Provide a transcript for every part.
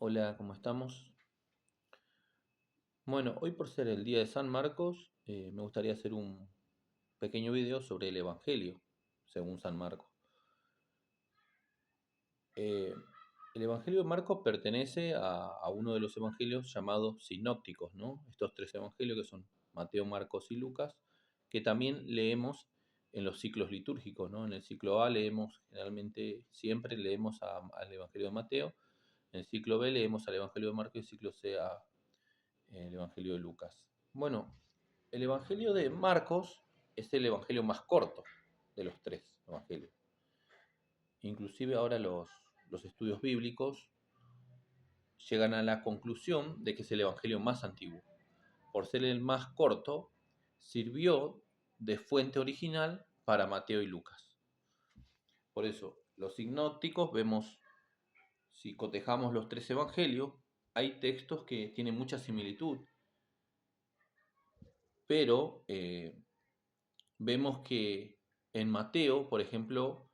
Hola, ¿cómo estamos? Bueno, hoy por ser el día de San Marcos, me gustaría hacer un pequeño video sobre el Evangelio, según San Marcos. Eh, el Evangelio de Marcos pertenece a uno de los evangelios llamados sinópticos, ¿no? Estos tres evangelios que son Mateo, Marcos y Lucas, que también leemos en los ciclos litúrgicos, ¿no? En el ciclo A leemos, generalmente siempre leemos al Evangelio de Mateo, en el ciclo B leemos al Evangelio de Marcos y en el ciclo C el Evangelio de Lucas. Bueno, el Evangelio de Marcos es el Evangelio más corto de los tres Evangelios. Inclusive ahora los estudios bíblicos llegan a la conclusión de que es el Evangelio más antiguo. Por ser el más corto, sirvió de fuente original para Mateo y Lucas. Por eso, los sinópticos vemos, si cotejamos los tres evangelios, hay textos que tienen mucha similitud, pero vemos que en Mateo, por ejemplo,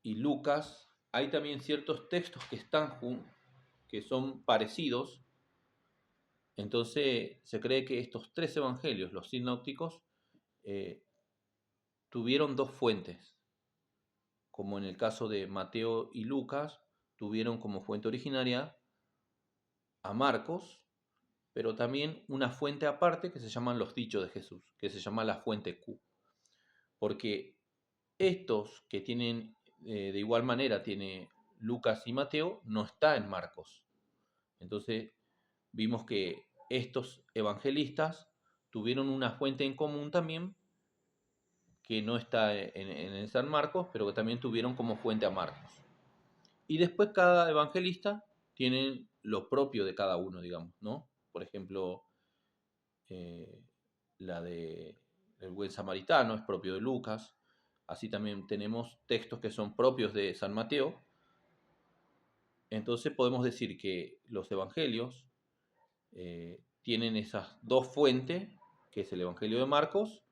y Lucas, hay también ciertos textos que son parecidos. Entonces se cree que estos tres evangelios, los sinópticos, eh, tuvieron dos fuentes, como en el caso de Mateo y Lucas, tuvieron como fuente originaria a Marcos, pero también una fuente aparte que se llaman los dichos de Jesús, que se llama la fuente Q. Porque estos que tienen, de igual manera, tiene Lucas y Mateo, no está en Marcos. Entonces vimos que estos evangelistas tuvieron una fuente en común también, que no está en el San Marcos, pero que también tuvieron como fuente a Marcos. Y después cada evangelista tiene lo propio de cada uno, digamos, ¿no? Por ejemplo, eh, la de el buen samaritano es propio de Lucas. Así también tenemos textos que son propios de San Mateo. Entonces podemos decir que los evangelios tienen esas dos fuentes, que es el Evangelio de Marcos,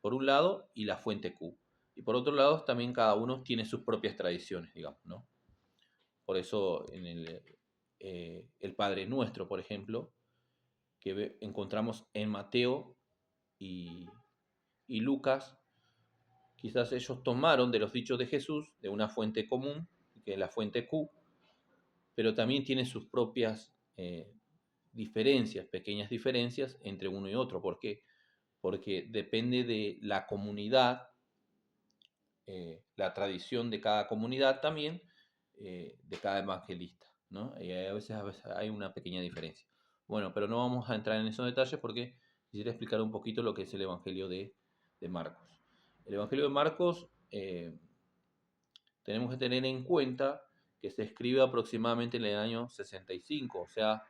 por un lado, y la fuente Q. Y por otro lado, también cada uno tiene sus propias tradiciones, digamos, ¿no? Por eso en el Padre Nuestro, por ejemplo, que encontramos en Mateo y, y Lucas, quizás ellos tomaron de los dichos de Jesús, de una fuente común, que es la fuente Q, pero también tiene sus propias diferencias, pequeñas diferencias entre uno y otro. ¿Por qué? Porque depende de la comunidad, la tradición de cada comunidad también, de cada evangelista, ¿no? Y a veces hay una pequeña diferencia. Bueno, pero no vamos a entrar en esos detalles porque quisiera explicar un poquito lo que es el Evangelio de Marcos. El Evangelio de Marcos, tenemos que tener en cuenta que se escribe aproximadamente en el año 65, o sea,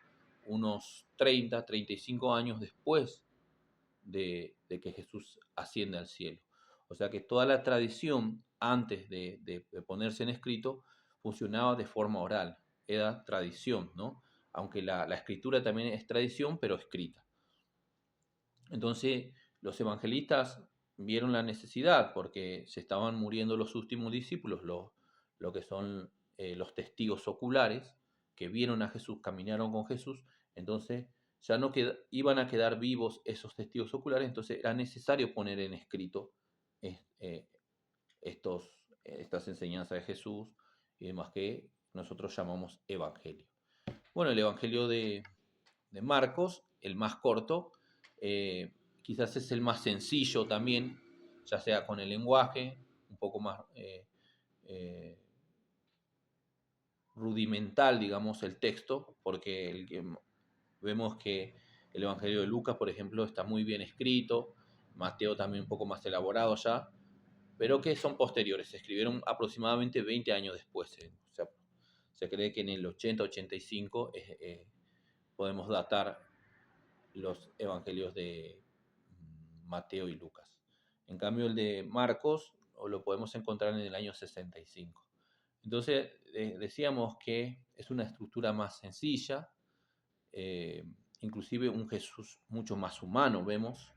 unos 35 años después de que Jesús asciende al cielo. O sea que toda la tradición antes de ponerse en escrito funcionaba de forma oral, era tradición, ¿no? Aunque la escritura también es tradición, pero escrita. Entonces los evangelistas vieron la necesidad porque se estaban muriendo los últimos discípulos, lo que son los testigos oculares que vieron a Jesús, caminaron con Jesús. Entonces ya no iban a quedar vivos esos testigos oculares, entonces era necesario poner en escrito eh, estas enseñanzas de Jesús y demás que nosotros llamamos evangelio. Bueno, el evangelio de Marcos, el más corto, quizás es el más sencillo también, ya sea con el lenguaje, un poco más eh, rudimental, digamos, el texto, porque vemos que el Evangelio de Lucas, por ejemplo, está muy bien escrito, Mateo también un poco más elaborado ya, pero que son posteriores, se escribieron aproximadamente 20 años después. O sea, se cree que en el 80-85 podemos datar los evangelios de Mateo y Lucas. En cambio, el de Marcos lo podemos encontrar en el año 65. Entonces, decíamos que es una estructura más sencilla, eh, inclusive un Jesús mucho más humano, vemos.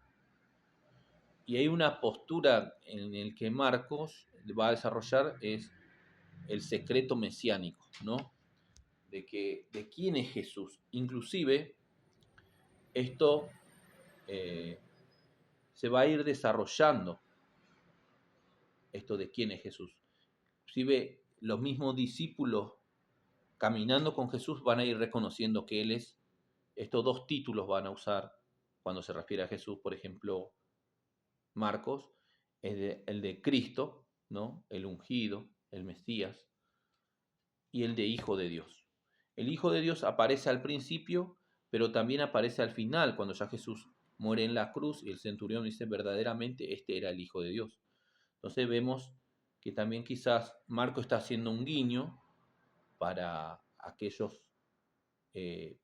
Y hay una postura en el que Marcos va a desarrollar, es el secreto mesiánico, ¿no? de quién es Jesús. Inclusive, esto se va a ir desarrollando, esto de quién es Jesús. Inclusive, los mismos discípulos caminando con Jesús van a ir reconociendo que Él es. Estos dos títulos van a usar cuando se refiere a Jesús, por ejemplo, Marcos, el de Cristo, ¿no? El ungido, el Mesías, y el de Hijo de Dios. El Hijo de Dios aparece al principio, pero también aparece al final, cuando ya Jesús muere en la cruz y el centurión dice verdaderamente este era el Hijo de Dios. Entonces vemos que también quizás Marco está haciendo un guiño para aquellos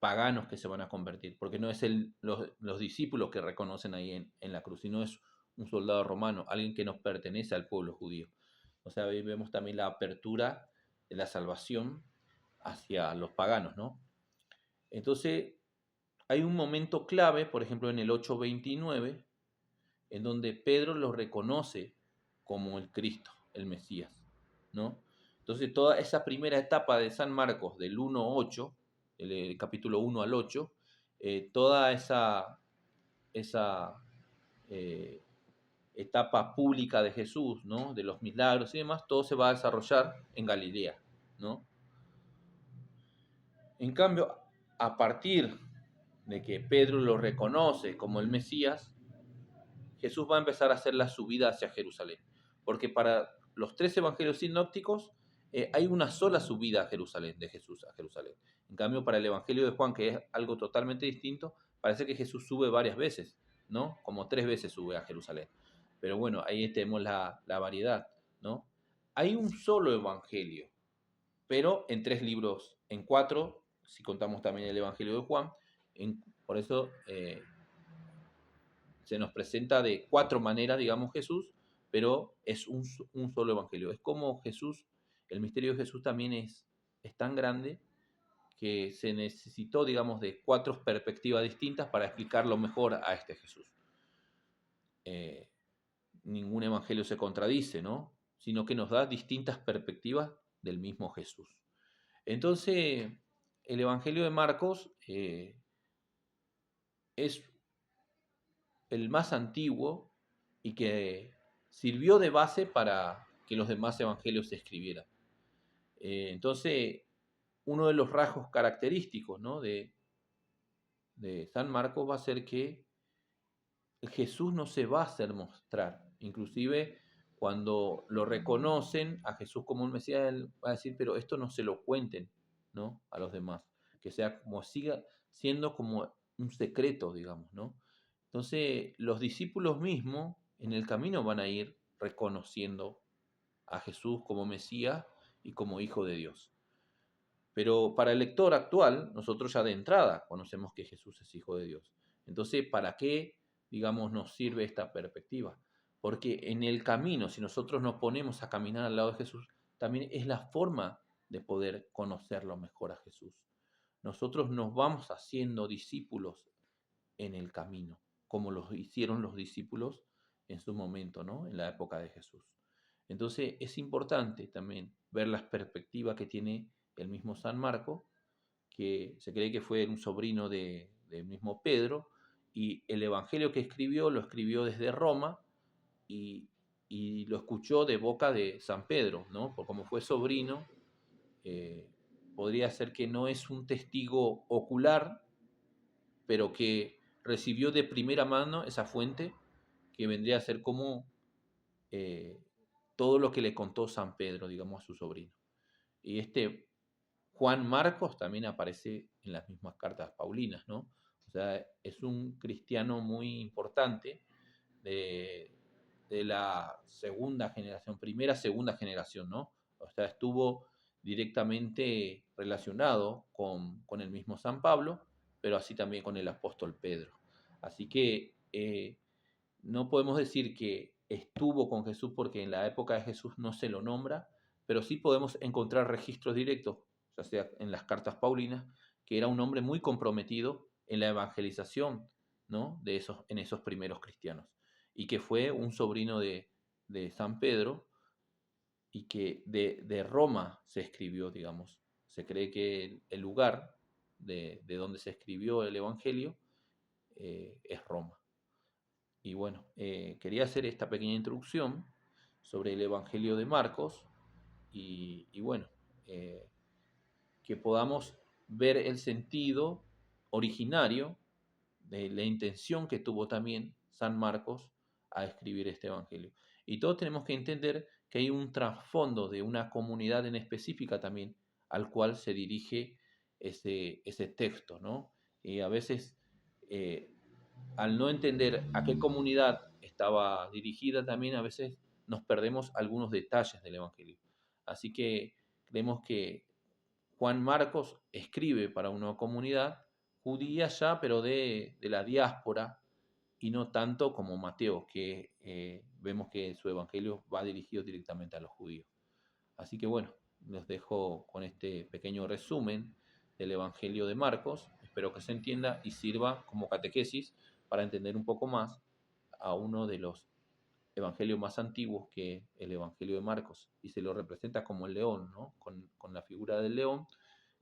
paganos que se van a convertir, porque no es los discípulos que reconocen ahí en la cruz, sino es un soldado romano, alguien que nos pertenece al pueblo judío. O sea, ahí vemos también la apertura de la salvación hacia los paganos, ¿no? Entonces, hay un momento clave, por ejemplo, en el 8:29, en donde Pedro lo reconoce como el Cristo, el Mesías, ¿no? Entonces, toda esa primera etapa de San Marcos, del 1:8, el capítulo 1 al 8, toda esa eh, etapa pública de Jesús, ¿no? De los milagros y demás, todo se va a desarrollar en Galilea, ¿no? En cambio, a partir de que Pedro lo reconoce como el Mesías, Jesús va a empezar a hacer la subida hacia Jerusalén. Porque para los tres evangelios sinópticos hay una sola subida a Jerusalén, de Jesús a Jerusalén. En cambio, para el evangelio de Juan, que es algo totalmente distinto, parece que Jesús sube varias veces, ¿no? Como 3 veces sube a Jerusalén. Pero bueno, ahí tenemos la variedad, ¿no? Hay un solo evangelio, pero en 3 libros, en 4, si contamos también el evangelio de Juan. Por eso se nos presenta de 4 maneras, digamos, Jesús, pero es un solo evangelio. Es como Jesús, el misterio de Jesús también es tan grande que se necesitó, digamos, de 4 perspectivas distintas para explicarlo mejor a este Jesús. Ningún evangelio se contradice, ¿no? Sino que nos da distintas perspectivas del mismo Jesús. Entonces, el evangelio de Marcos es el más antiguo y que sirvió de base para que los demás evangelios se escribieran. Entonces, uno de los rasgos característicos, ¿no? de San Marcos va a ser que Jesús no se va a hacer mostrar. Inclusive cuando lo reconocen a Jesús como un Mesías, él va a decir, pero esto no se lo cuenten, ¿no? A los demás. Que sea como siga siendo como un secreto, digamos, ¿no? Entonces, los discípulos mismos en el camino van a ir reconociendo a Jesús como Mesías y como Hijo de Dios. Pero para el lector actual, nosotros ya de entrada conocemos que Jesús es Hijo de Dios. Entonces, ¿para qué, digamos, nos sirve esta perspectiva? Porque en el camino, si nosotros nos ponemos a caminar al lado de Jesús, también es la forma de poder conocerlo mejor a Jesús. Nosotros nos vamos haciendo discípulos en el camino, como los hicieron los discípulos en su momento, ¿no? En la época de Jesús. Entonces es importante también ver las perspectivas que tiene el mismo San Marco, que se cree que fue un sobrino del mismo Pedro, y el evangelio que escribió lo escribió desde Roma y lo escuchó de boca de San Pedro, ¿no? Porque como fue sobrino, eh, podría ser que no es un testigo ocular, pero que recibió de primera mano esa fuente que vendría a ser como eh, todo lo que le contó San Pedro, digamos, a su sobrino. Y este Juan Marcos también aparece en las mismas cartas paulinas, ¿no? O sea, es un cristiano muy importante de, de la segunda generación, segunda generación, ¿no? O sea, estuvo directamente relacionado con el mismo San Pablo, pero así también con el apóstol Pedro. Así que no podemos decir que estuvo con Jesús porque en la época de Jesús no se lo nombra, pero sí podemos encontrar registros directos, ya sea en las cartas paulinas, que era un hombre muy comprometido en la evangelización, ¿no? En esos primeros cristianos, y que fue un sobrino de San Pedro y que de Roma se escribió, digamos, se cree que el lugar de donde se escribió el Evangelio es Roma. Y bueno, quería hacer esta pequeña introducción sobre el Evangelio de Marcos y bueno, que podamos ver el sentido originario de la intención que tuvo también San Marcos a escribir este Evangelio. Y todos tenemos que entender que hay un trasfondo de una comunidad en específica también al cual se dirige ese texto, ¿no? Y a veces, eh, al no entender a qué comunidad estaba dirigida, también a veces nos perdemos algunos detalles del Evangelio. Así que creemos que Juan Marcos escribe para una comunidad judía ya, pero de la diáspora, y no tanto como Mateo, que vemos que su evangelio va dirigido directamente a los judíos. Así que bueno, los dejo con este pequeño resumen del Evangelio de Marcos. Espero que se entienda y sirva como catequesis para entender un poco más a uno de los evangelios más antiguos, que el Evangelio de Marcos, y se lo representa como el león, ¿no? Con la figura del león,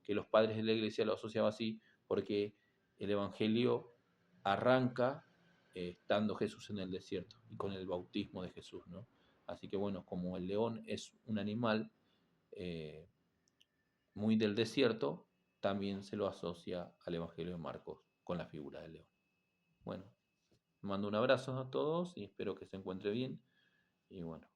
que los padres de la iglesia lo asociaban así, porque el Evangelio arranca estando Jesús en el desierto y con el bautismo de Jesús, ¿no? Así que bueno, como el león es un animal eh, muy del desierto, también se lo asocia al Evangelio de Marcos con la figura del león. Bueno, mando un abrazo a todos y espero que se encuentre bien. Y bueno,